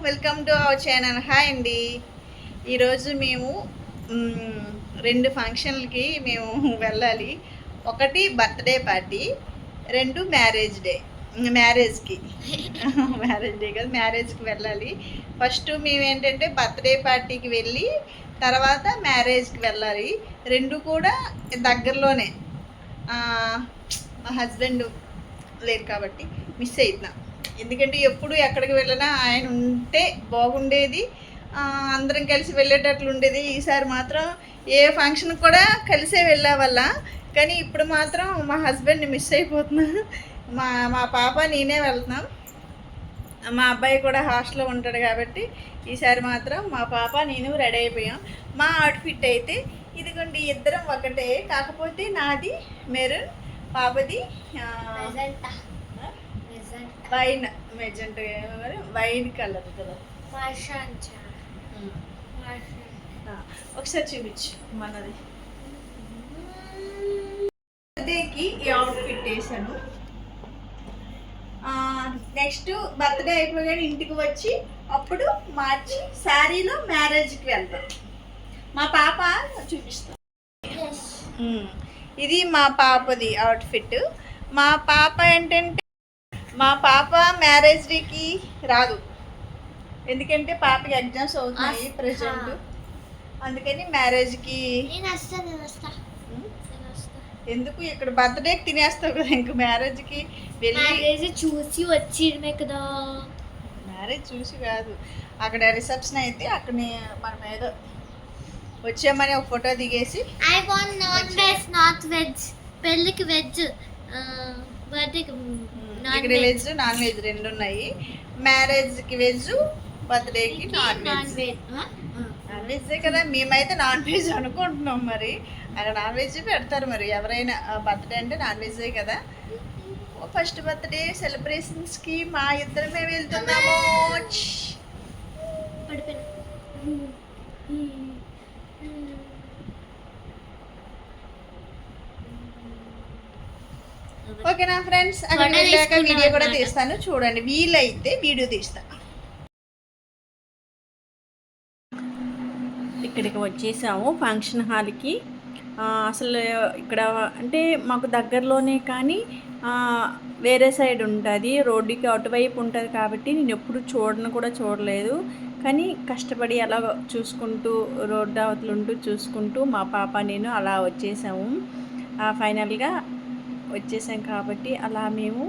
Welcome to our channel. Hi అండి. ఈరోజు మేము రెండు ఫంక్షన్లకి మేము వెళ్ళాలి. ఒకటి బర్త్డే పార్టీ, రెండు మ్యారేజ్కి మ్యారేజ్ డే కదా, మ్యారేజ్కి వెళ్ళాలి. ఫస్ట్ మేము ఏంటంటే బర్త్డే పార్టీకి వెళ్ళి తర్వాత మ్యారేజ్కి వెళ్ళాలి. రెండు కూడా దగ్గరలోనే. మా హస్బెండ్ లేరు కాబట్టి మిస్ అవుతున్నా. ఎందుకంటే ఎప్పుడు ఎక్కడికి వెళ్ళినా ఆయన ఉంటే బాగుండేది, అందరం కలిసి వెళ్ళేటట్లు ఉండేది. ఈసారి మాత్రం ఏ ఫంక్షన్ కూడా కలిసే వెళ్ళే వల్ల, కానీ ఇప్పుడు మాత్రం మా హస్బెండ్ని మిస్ అయిపోతున్నాను. మా పాప నేనే వెళ్తున్నాం. మా అబ్బాయి కూడా హాస్టల్లో ఉంటాడు కాబట్టి ఈసారి మాత్రం మా పాప నేను రెడీ అయిపోయాం. మా అవుట్ఫిట్ అయితే ఇదిగోండి, ఇద్దరం ఒకటే, కాకపోతే నాది మెరూన్, పాపది వైన్ కలర్ కదా. ఒకసారి చూపించు మనది. బర్త్డేకి ఈ అవుట్ఫిట్ వేసాను. నెక్స్ట్ బర్త్డే అయిపోగానే ఇంటికి వచ్చి అప్పుడు మార్చి శారీలో మ్యారేజ్కి వెళ్తాం. మా పాప చూపిస్తాం. ఇది మా పాపది అవుట్ఫిట్. మా పాప ఏంటంటే మా పాప మ్యారేజ్ డేకి రాదు, ఎందుకంటే పాపకి ఎగ్జామ్స్ అవుతున్నాయి ప్రజెంట్. అందుకని మ్యారేజ్కి ఎందుకు, ఇక్కడ బర్త్డేకి తినేస్తావు కదా, ఇంక మ్యారేజ్కి వెళ్ళి చూసి వచ్చేయడమే కదా. మ్యారేజ్ చూసి కాదు, అక్కడ రిసెప్షన్ అయితే అక్కడ మనం ఏదో వచ్చామని ఒక ఫోటో దిగేసి. I want non veg, not veg. పెళ్ళికి వెజ్, బర్త్డేకి ఇక్కడ వెజ్ నాన్ వెజ్ రెండు ఉన్నాయి. మ్యారేజ్కి వెజ్, బర్త్డేకి నాన్ వెజ్. నాన్ వెజ్జే కదా, మేమైతే నాన్ వెజ్ అనుకుంటున్నాం. మరి అక్కడ నాన్ వెజ్ పెడతారు, మరి ఎవరైనా బర్త్డే అంటే నాన్ వెజ్జే కదా. ఫస్ట్ బర్త్డే సెలబ్రేషన్స్కి మా ఇద్దరమే వెళ్తున్నాము. ఓకేనా ఫ్రెండ్స్, అక్కడ వెళ్ళాక వీడియో కూడా తీస్తాను, చూడండి. వీలైతే వీడియో తీస్తాను. ఇక్కడికి వచ్చేసాము ఫంక్షన్ హాల్కి. అసలు ఇక్కడ అంటే మాకు దగ్గరలోనే, కానీ వేరే సైడ్ ఉంటుంది, రోడ్డుకి అటువైపు ఉంటుంది కాబట్టి నేను ఎప్పుడు చూడలేదు. కానీ కష్టపడి అలా చూసుకుంటూ రోడ్డు అవతలుంటూ చూసుకుంటూ మా పాప నేను అలా వచ్చేసాము. ఫైనల్గా వచ్చేసాం కాబట్టి అలా మేము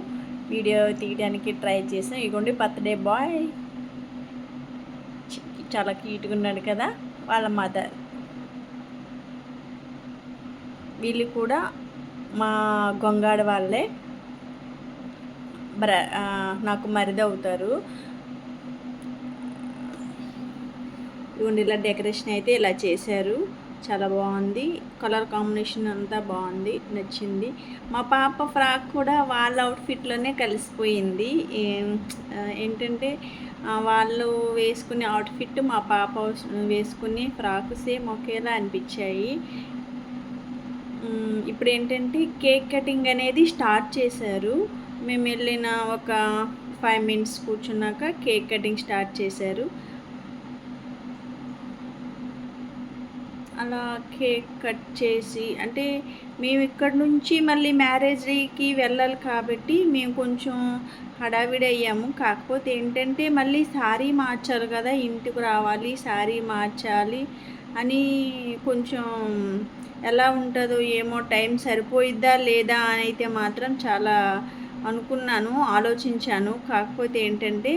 వీడియో తీయడానికి ట్రై చేసాం. ఇగోండి బర్త్డే బాయ్ చాలా క్యూట్గా ఉన్నాడు కదా, వాళ్ళ మదర్. వీళ్ళు కూడా మా గొంగాడ వాళ్ళే, నాకు మరిది అవుతారు. ఇవ్వండి, ఇలా డెకరేషన్ అయితే ఇలా చేశారు, చాలా బాగుంది. కలర్ కాంబినేషన్ అంతా బాగుంది, నచ్చింది. మా పాప ఫ్రాక్ కూడా వాళ్ళ అవుట్ఫిట్లోనే కలిసిపోయింది. ఏంటంటే వాళ్ళు వేసుకునే అవుట్ఫిట్ మా పాప వేసుకునే ఫ్రాక్ సేమ్ ఒకేలా అనిపించాయి. ఇప్పుడు ఏంటంటే కేక్ కటింగ్ అనేది స్టార్ట్ చేశారు. మేము వెళ్ళిన ఒక 5 minutes కూర్చున్నాక కేక్ కటింగ్ స్టార్ట్ చేశారు. అలా కేక్ కట్ చేసి, అంటే మేము ఇక్కడ నుంచి మళ్ళీ మ్యారేజ్కి వెళ్ళాలి కాబట్టి మేము కొంచెం హడావిడి అయ్యాము. కాకపోతే ఏంటంటే మళ్ళీ శారీ మార్చాలి కదా, ఇంటికి రావాలి, శారీ మార్చాలి అని కొంచెం ఎలా ఉంటుందో ఏమో, టైం సరిపోయిద్దా లేదా అని అయితే మాత్రం చాలా అనుకున్నాను, ఆలోచించాను. కాకపోతే ఏంటంటే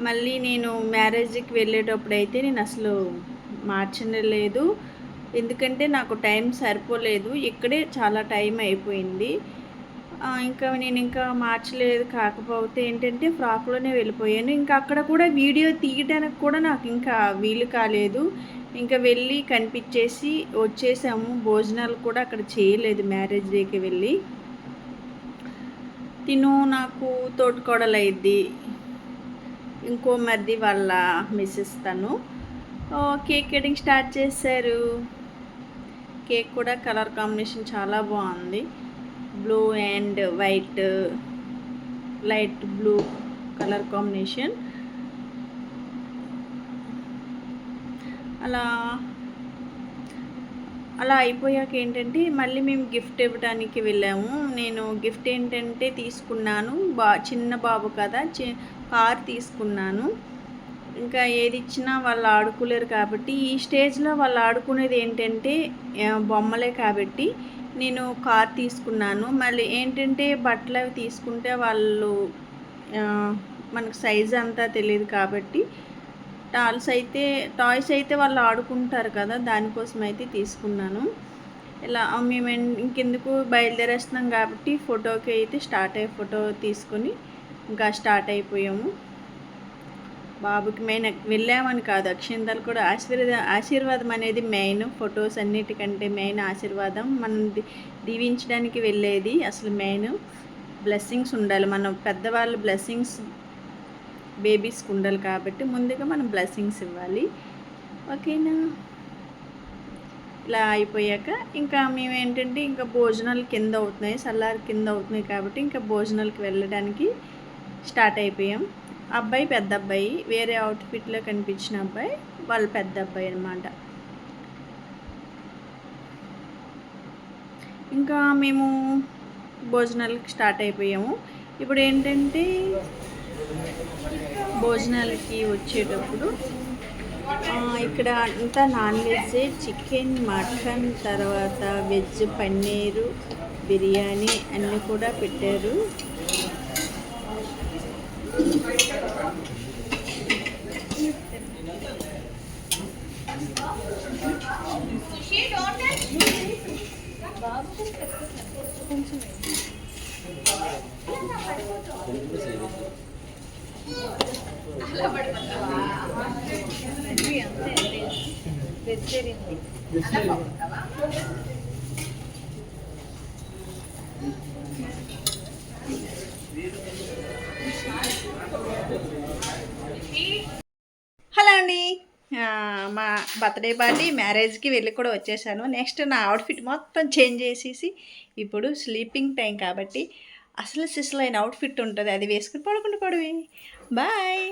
మళ్ళీ నేను మ్యారేజ్కి వెళ్ళేటప్పుడు అయితే నేను అసలు మార్చలేదు, ఎందుకంటే నాకు టైం సరిపోలేదు. ఇక్కడే చాలా టైం అయిపోయింది. నేను ఇంకా మార్చలేదు. కాకపోతే ఏంటంటే ఫ్రాక్లోనే వెళ్ళిపోయాను. ఇంకా అక్కడ కూడా వీడియో తీయడానికి కూడా నాకు ఇంకా వీలు కాలేదు. ఇంకా వెళ్ళి కనిపించేసి వచ్చేసాము. భోజనాలు కూడా అక్కడ చేయలేదు మ్యారేజ్ డేకి వెళ్ళి. నాకు తోటికోడలు అయింది, ఇంకో మరిది వాళ్ళ మిస్సెస్ తను. కేక్ కటింగ్ స్టార్ట్ చేశారు. కేక్ కూడా కలర్ కాంబినేషన్ చాలా బాగుంది, blue and white, light blue colour combination. అలా అలా అయిపోయాక ఏంటంటే మళ్ళీ మేము గిఫ్ట్ ఇవ్వడానికి వెళ్ళాము. నేను గిఫ్ట్ ఏంటంటే తీసుకున్నాను, చిన్న బాబు కదా, కార్ తీసుకున్నాను. ఇంకా ఏది ఇచ్చినా వాళ్ళు ఆడుకోలేరు కాబట్టి, ఈ స్టేజ్లో వాళ్ళు ఆడుకునేది ఏంటంటే బొమ్మలే కాబట్టి నేను కార్ తీసుకున్నాను. మళ్ళీ ఏంటంటే బట్టలు అవి తీసుకుంటే వాళ్ళు మనకు సైజ్ అంతా తెలియదు కాబట్టి టాయ్స్ అయితే వాళ్ళు ఆడుకుంటారు కదా, దానికోసం అయితే తీసుకున్నాను. ఇలా మేము ఇంకెందుకు బయలుదేరేస్తున్నాం కాబట్టి ఫోటోకి అయితే ఫోటో తీసుకొని ఇంకా స్టార్ట్ అయిపోయాము. బాబుకి మెయిన్ వెళ్ళామని కాదు, అక్షింతలు కూడా ఆశీర్వాదం అనేది మెయిన్. ఫొటోస్ అన్నిటికంటే మెయిన్ ఆశీర్వాదం. మనం దీవించడానికి వెళ్ళేది అసలు మెయిన్. బ్లెస్సింగ్స్ ఉండాలి, మనం పెద్దవాళ్ళు బ్లెస్సింగ్స్ బేబీస్కి ఉండాలి కాబట్టి ముందుగా మనం బ్లెస్సింగ్స్ ఇవ్వాలి. ఓకేనా? ఇలా అయిపోయాక ఇంకా మేము ఏంటంటే ఇంకా భోజనాలు కింద అవుతున్నాయి, సల్లారి కింద అవుతున్నాయి కాబట్టి ఇంకా భోజనాలకి వెళ్ళడానికి స్టార్ట్ అయిపోయాం. అబ్బాయి పెద్ద అబ్బాయి, వేరే అవుట్ఫిట్లో కనిపించిన అబ్బాయి వాళ్ళ పెద్ద అబ్బాయి అన్నమాట. ఇంకా మేము భోజనాలకి స్టార్ట్ అయిపోయాము. ఇప్పుడు ఏంటంటే భోజనాలకి వచ్చేటప్పుడు ఇక్కడ అంతా నాన్ వెజ్, చికెన్, మటన్, తర్వాత వెజ్ పన్నీరు, బిర్యానీ అన్నీ కూడా పెట్టారు. హలో అండి, మా బర్త్డే పార్టీ మ్యారేజ్కి వెళ్ళి కూడా వచ్చేసాను. నెక్స్ట్ నా అవుట్ఫిట్ మొత్తం చేంజ్ చేసేసి ఇప్పుడు స్లీపింగ్ టైం కాబట్టి అసలు సిసలైన అవుట్ఫిట్ ఉంటుంది, అది వేసుకుని పడుకుంటూ పడవి. బాయ్.